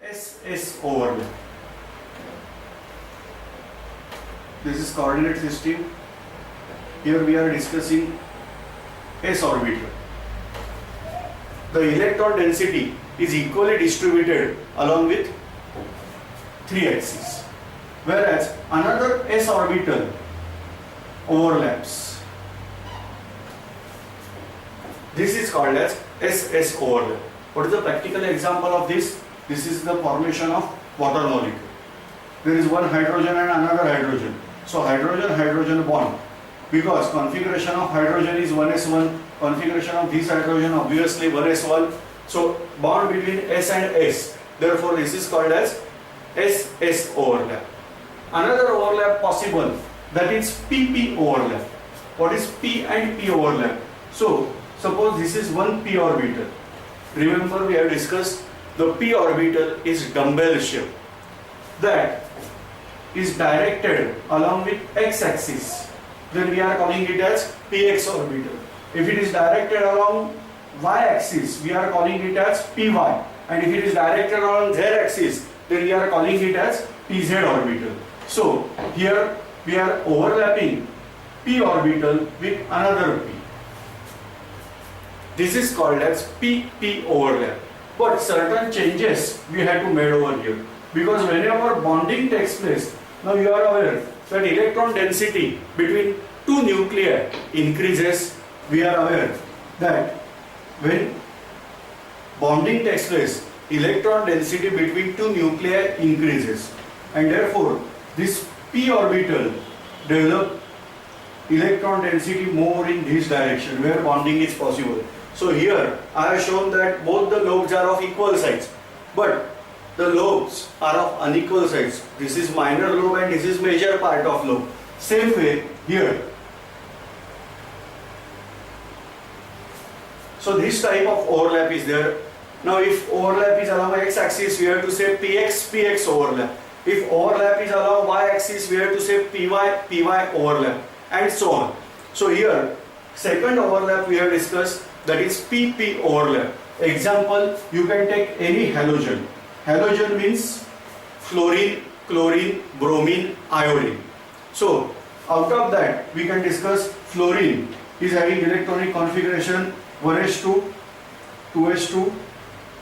SS overlap. This is coordinate system. Here we are discussing s orbital. The electron density is equally distributed along with 3 axes, whereas another s orbital overlaps. This is called as SS overlap. What is the practical example of this? This is the formation of water molecule. There is one hydrogen and another hydrogen. So hydrogen-hydrogen bond. Because configuration of hydrogen is 1s1, configuration of this hydrogen obviously 1s1. So bond between S and S. Therefore this is called as SS overlap. Another overlap possible, that is PP overlap. What is P and P overlap? So suppose this is one p orbital. Remember we have discussed the p orbital is dumbbell shape. That is directed along with x-axis. Then we are calling it as px orbital. If it is directed along y-axis, we are calling it as py. And if it is directed along z-axis, then we are calling it as pz orbital. So here we are overlapping p orbital with another p. This is called as PP overlap. But certain changes we had to made over here. Because whenever bonding takes place, now you are aware that electron density between two nuclei increases. We are aware that when bonding takes place, electron density between two nuclei increases. And therefore, this p orbital develops electron density more in this direction where bonding is possible. So here I have shown that both the lobes are of equal size, but the lobes are of unequal size. This is minor lobe and this is major part of lobe. Same way here. So this type of overlap is there. Now if overlap is along x-axis, we have to say PX overlap. If overlap is along y-axis, we have to say PY overlap, and so on. So here, second overlap we have discussed, that is PP overlap. Example, you can take any halogen. Halogen means fluorine, chlorine, bromine, iodine. So out of that we can discuss fluorine is having electronic configuration 1s2, 2s2,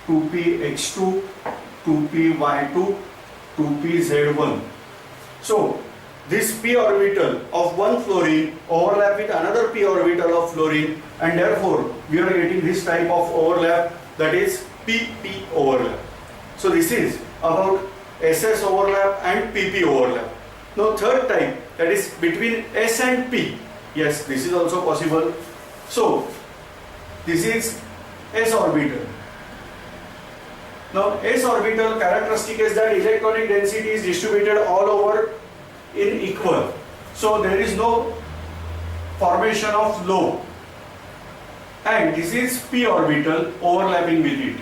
2px2, 2py2, 2pz1. So this p orbital of one fluorine overlap with another p orbital of fluorine, and therefore we are getting this type of overlap, that is PP overlap. So this is about SS overlap and PP overlap. Now third type, that is between S and P. Yes, this is also possible. So this is S orbital. Now S orbital characteristic is that electronic density is distributed all over in equal. So there is no formation of lobe. And this is P orbital overlapping with it.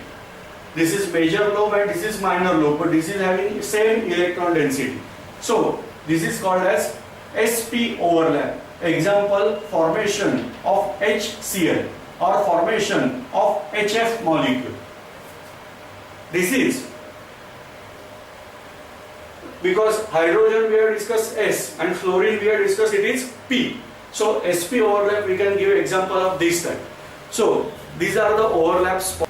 This is major lobe and this is minor lobe, but this is having same electron density. So this is called as SP overlap. Example, formation of HCl or formation of HF molecule. This is because hydrogen we have discussed S and fluorine we have discussed it is P. So SP overlap we can give example of this type. So these are the overlaps.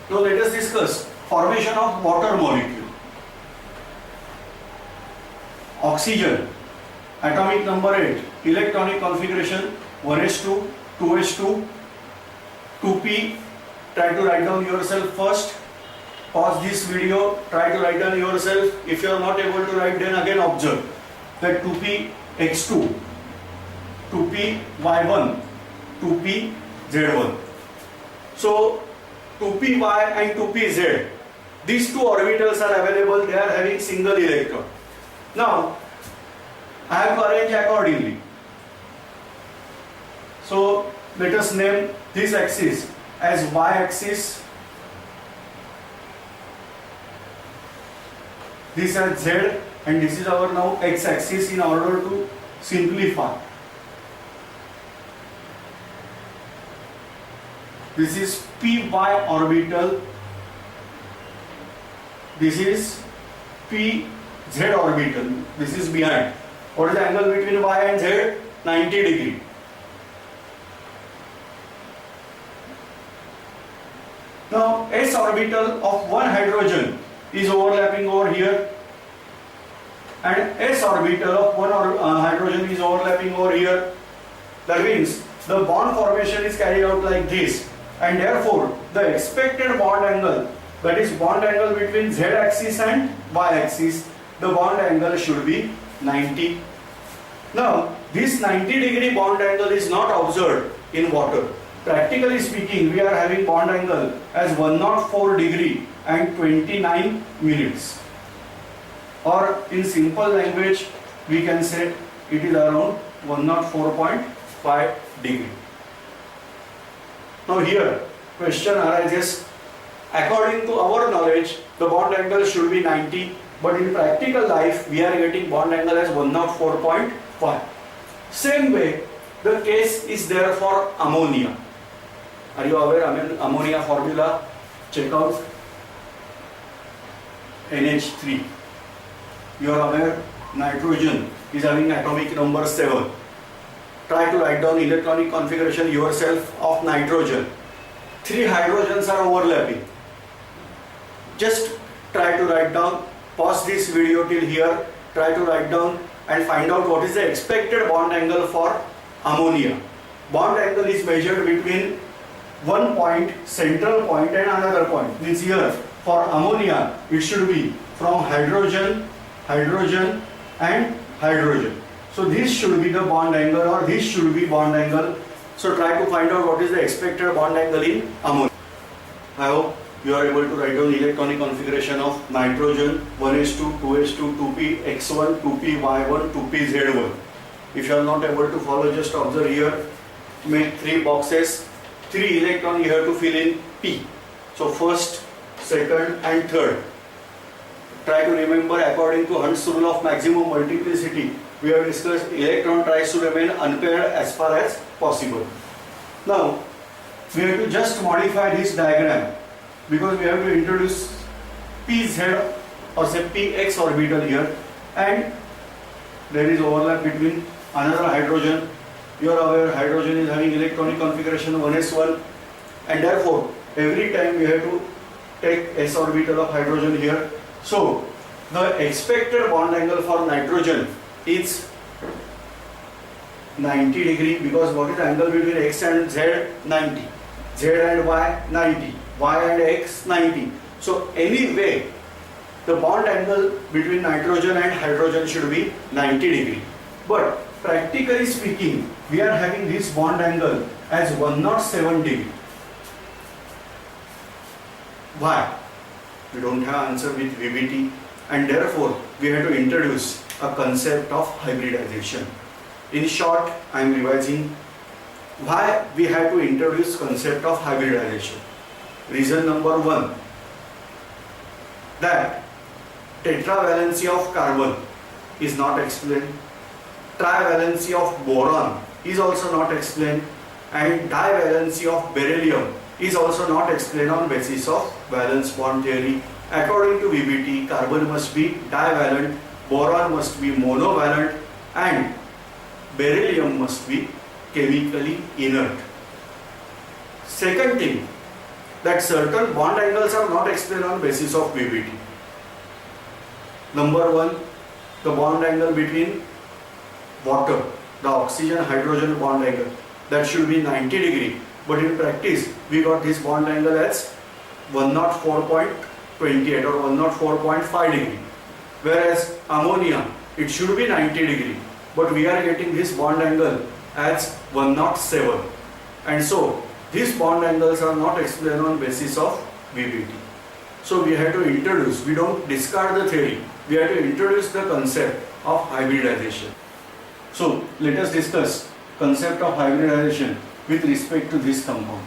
Now let us discuss formation of water molecule. Oxygen, atomic number 8, electronic configuration 1s2, 2s2, 2p. Try to write down yourself first. Pause this video, try to write down yourself. If you are not able to write, then again observe that 2px2, 2py1, 2pz1. So 2py and 2pz, these two orbitals are available, they are having single electron. Now I have to arrange accordingly. So let us name this axis as y-axis, this as z, and this is our now x-axis in order to simplify. This is py orbital this is PZ orbital, this is behind. What is the angle between Y and Z? 90 degree. Now S orbital of one hydrogen is overlapping over here, and S orbital of one hydrogen is overlapping over here. That means the bond formation is carried out like this, and therefore the expected bond angle, that is bond angle between Z axis and Y axis, the bond angle should be 90. Now this 90 degree bond angle is not observed in water. Practically speaking, we are having bond angle as 104 degree and 29 minutes. Or in simple language, we can say it is around 104.5 degree. Now here, question arises, according to our knowledge, the bond angle should be 90, but in practical life, we are getting bond angle as 104.5. Same way, the case is there for ammonia. Are you aware ammonia formula? Check out NH3. You are aware nitrogen is having atomic number 7. Try to write down electronic configuration yourself of nitrogen. 3 hydrogens are overlapping. Just try to write down, pause this video till here, try to write down and find out what is the expected bond angle for ammonia. Bond angle is measured between one point, central point, and another point. Means here for ammonia it should be from hydrogen, hydrogen and hydrogen. So this should be the bond angle, or this should be bond angle. So try to find out what is the expected bond angle in ammonia. I hope you are able to write down electronic configuration of nitrogen 1s2, 2s2, 2p x1, 2p y1, 2p z1. If you are not able to follow, just observe here. Make 3 boxes. 3 electrons you have to fill in P. So first, second and third. Try to remember, according to Hund's rule of maximum multiplicity, we have discussed electron tries to remain unpaired as far as possible. Now, we have to just modify this diagram because we have to introduce PZ or say PX orbital here, and there is overlap between another hydrogen. You are aware hydrogen is having electronic configuration 1s1, and therefore every time we have to take s orbital of hydrogen here. So the expected bond angle for nitrogen is 90 degree, because what is the angle between x and z? 90. Z and y 90. Y and x 90. So anyway, the bond angle between nitrogen and hydrogen should be 90 degree. But practically speaking, we are having this bond angle as 107 degree. Why? We don't have answer with VBT, and therefore we have to introduce a concept of hybridization. In short, I am revising why we have to introduce concept of hybridization. Reason number 1, that tetravalency of carbon is not explained, trivalency of boron is also not explained, and divalency of beryllium is also not explained on basis of valence bond theory. According to VBT, carbon must be divalent, boron must be monovalent, and beryllium must be chemically inert. Second thing, that certain bond angles are not explained on basis of VBT. Number 1, the bond angle between water, the oxygen hydrogen bond angle, that should be 90 degree, but in practice we got this bond angle as 104.28 or 104.5 degree, whereas ammonia it should be 90 degree, but we are getting this bond angle as 107, and so these bond angles are not explained on basis of VBT. So we have to introduce, we don't discard the theory, we have to introduce the concept of hybridization. So let us discuss concept of hybridization with respect to this compound.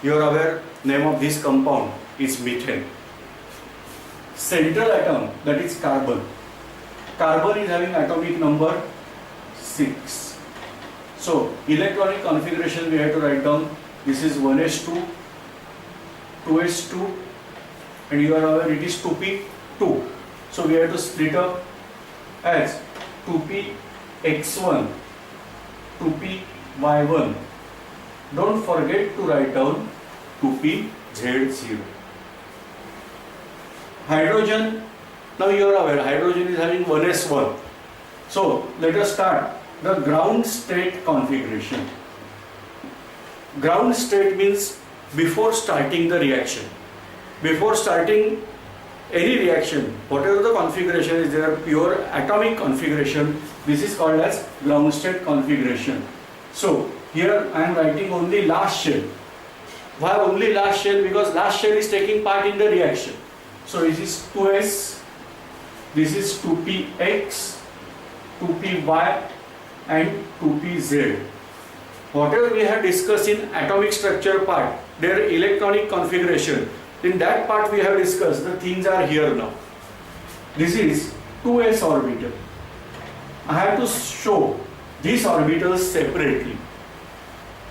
You are aware, name of this compound is methane. Central atom, that is carbon. Carbon is having atomic number 6. So electronic configuration we have to write down. This is 1s2, 2s2, and you are aware it is 2p 2. So we have to split up as 2p x1, 2p y1. Don't forget to write down 2p z0. Hydrogen, now you are aware hydrogen is having 1s1. So let us start the ground state configuration. Ground state means before starting the reaction. Before starting any reaction, whatever the configuration is there, pure atomic configuration, this is called as ground state configuration. So here I am writing only last shell. Why only last shell? Because last shell is taking part in the reaction. So this is 2s, this is 2px, 2py and 2pz. Whatever we have discussed in atomic structure part, their electronic configuration, in that part we have discussed, the things are here now. This is 2s orbital. I have to show these orbitals separately.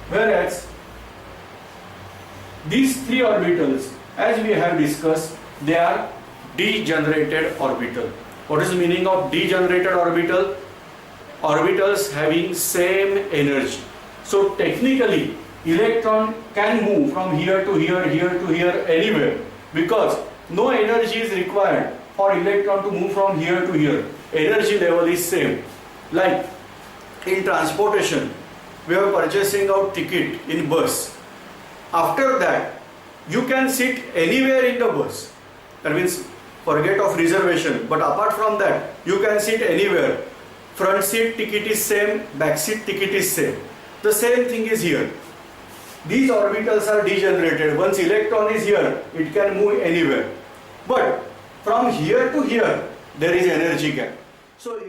Whereas these three orbitals, as we have discussed, they are degenerated orbital. What is the meaning of degenerated orbital? Orbitals having same energy. So technically, electron can move from here to here, here to here, anywhere, because no energy is required for electron to move from here to here. Energy level is same. Like in transportation, we are purchasing out ticket in bus. After that, you can sit anywhere in the bus. That means forget of reservation. But apart from that, you can sit anywhere. Front seat ticket is same, back seat ticket is same. The same thing is here. These orbitals are degenerated. Once electron is here, it can move anywhere. But from here to here, there is energy gap. So